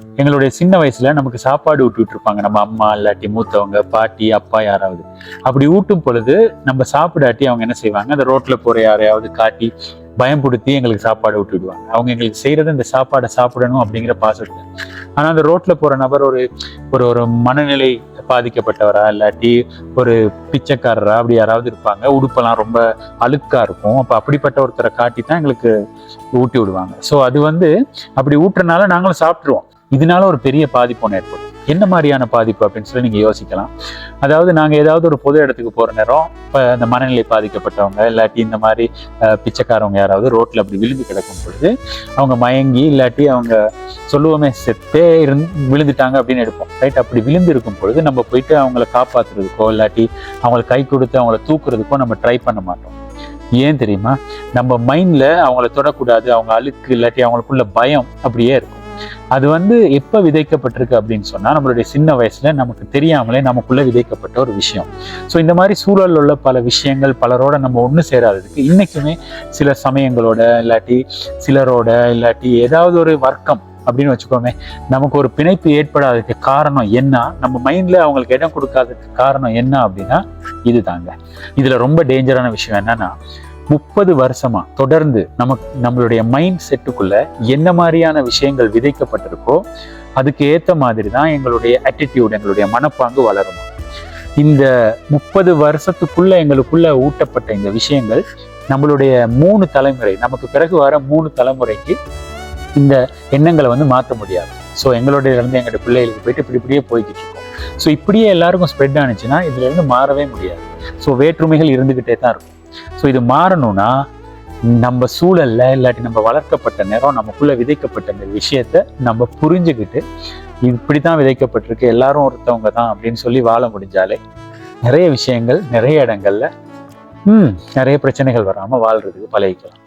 எங்களுடைய சின்ன வயசுல நமக்கு சாப்பாடு ஊட்டிட்டு இருப்பாங்க, நம்ம அம்மா இல்லாட்டி மூத்தவங்க, பாட்டி, அப்பா யாராவது. அப்படி ஊட்டும் பொழுது நம்ம சாப்பிடாட்டி அவங்க என்ன செய்வாங்க, அந்த ரோட்ல போற யாரையாவது காட்டி பயம்படுத்தி எங்களுக்கு சாப்பாடு விட்டுடுவாங்க. அவங்க எங்களுக்கு செய்யறது இந்த சாப்பாடை சாப்பிடணும் அப்படிங்கிற பாசத்தை. ஆனா அந்த ரோட்ல போற நபர் ஒரு ஒரு ஒரு மனநிலை பாதிக்கப்பட்டவரா இல்லாட்டி ஒரு பிச்சைக்காரரா அப்படி யாராவது இருப்பாங்க. உடுப்பெல்லாம் ரொம்ப அழுக்கா இருக்கும். அப்ப அப்படிப்பட்ட ஒருத்தரை காட்டி தான் எங்களுக்கு ஊட்டி விடுவாங்க. ஸோ அது அப்படி ஊட்டுறதுனால நாங்களும் சாப்பிட்டுருவோம். இதனால ஒரு பெரிய பாதிப்பு ஒன்று ஏற்படும். என்ன மாதிரியான பாதிப்பு அப்படின்னு சொல்லி நீங்க யோசிக்கலாம். அதாவது நாங்க ஏதாவது ஒரு பொது இடத்துக்கு போற நேரம் இப்ப இந்த மனநிலை பாதிக்கப்பட்டவங்க இல்லாட்டி இந்த மாதிரி பிச்சைக்காரவங்க யாராவது ரோட்ல அப்படி விழுந்து கிடக்கும் பொழுது அவங்க மயங்கி இல்லாட்டி அவங்க சொல்லுவோமே செத்தே விழுந்துட்டாங்க அப்படின்னு எடுப்போம், ரைட்? அப்படி விழுந்து இருக்கும் பொழுது நம்ம போயிட்டு அவங்கள காப்பாத்துறதுக்கோ இல்லாட்டி அவங்களை கை கொடுத்து அவங்கள தூக்குறதுக்கோ நம்ம ட்ரை பண்ண மாட்டோம். ஏன் தெரியுமா? நம்ம மைண்ட்ல அவங்கள தொடக்கூடாது, அவங்க அழுக்கு இல்லாட்டி அவங்களுக்குள்ள பயம் அப்படியே இருக்கும். அது எப்ப விதைக்கப்பட்டிருக்கு அப்படின்னு சொன்னா நம்மளுடைய சின்ன வயசுல நமக்கு தெரியாமலே நமக்குள்ள விதைக்கப்பட்ட ஒரு விஷயம். ஸோ இந்த மாதிரி சூழல் உள்ள பல விஷயங்கள் பலரோட நம்ம ஒன்று சேராததுக்கு இன்னைக்குமே சில சமயங்களோட இல்லாட்டி சிலரோட இல்லாட்டி ஏதாவது ஒரு வர்க்கம் அப்படின்னு வச்சுக்கோமே, நமக்கு ஒரு பிணைப்பு ஏற்படாததுக்கு காரணம் என்ன, நம்ம மைண்ட்ல அவங்களுக்கு இடம் கொடுக்காததுக்கு காரணம் என்ன அப்படின்னா இதுதாங்க. இதுல ரொம்ப டேஞ்சரான விஷயம் என்னன்னா, 30 வருஷமா தொடர்ந்து நம்மளுடைய மைண்ட் செட்டுக்குள்ள என்ன மாதிரியான விஷயங்கள் விதைக்கப்பட்டிருக்கோ அதுக்கு ஏத்த மாதிரி தான் எங்களுடைய ஆட்டிடியூட், எங்களுடைய மனப்பாங்கு வளரும். இந்த 30 வருஷத்துக்குள்ள எங்களுக்குள்ள ஊட்டப்பட்ட இந்த விஷயங்கள் நம்மளுடைய 3 தலைமுறை, நமக்கு பிறகு வர 3 தலைமுறைக்கு இந்த எண்ணங்களை மாற்ற முடியாது. ஸோ எங்களுடைய எங்களுடைய பிள்ளைகளுக்கு போயிட்டு இப்படியே போய்கிட்டு இருக்கோம். ஸோ இப்படியே எல்லாருக்கும் ஸ்ப்ரெட் ஆனிச்சுன்னா இதுல இருந்து மாறவே முடியாது. ஸோ வேற்றுமைகள் இருந்துகிட்டே தான் இருக்கும். ஸோ இது மாறணும்னா நம்ம சூழல்ல இல்லாட்டி நம்ம வளர்க்கப்பட்ட நேரம் நமக்குள்ள விதைக்கப்பட்ட இந்த விஷயத்த நம்ம புரிஞ்சுக்கிட்டு இப்படித்தான் விதைக்கப்பட்டிருக்கு, எல்லாரும் ஒருத்தவங்க தான் அப்படின்னு சொல்லி வாழ முடிஞ்சாலே நிறைய விஷயங்கள் நிறைய இடங்கள்ல நிறைய பிரச்சனைகள் வராம வாழ்றதுக்கு பழகிக்கலாம்.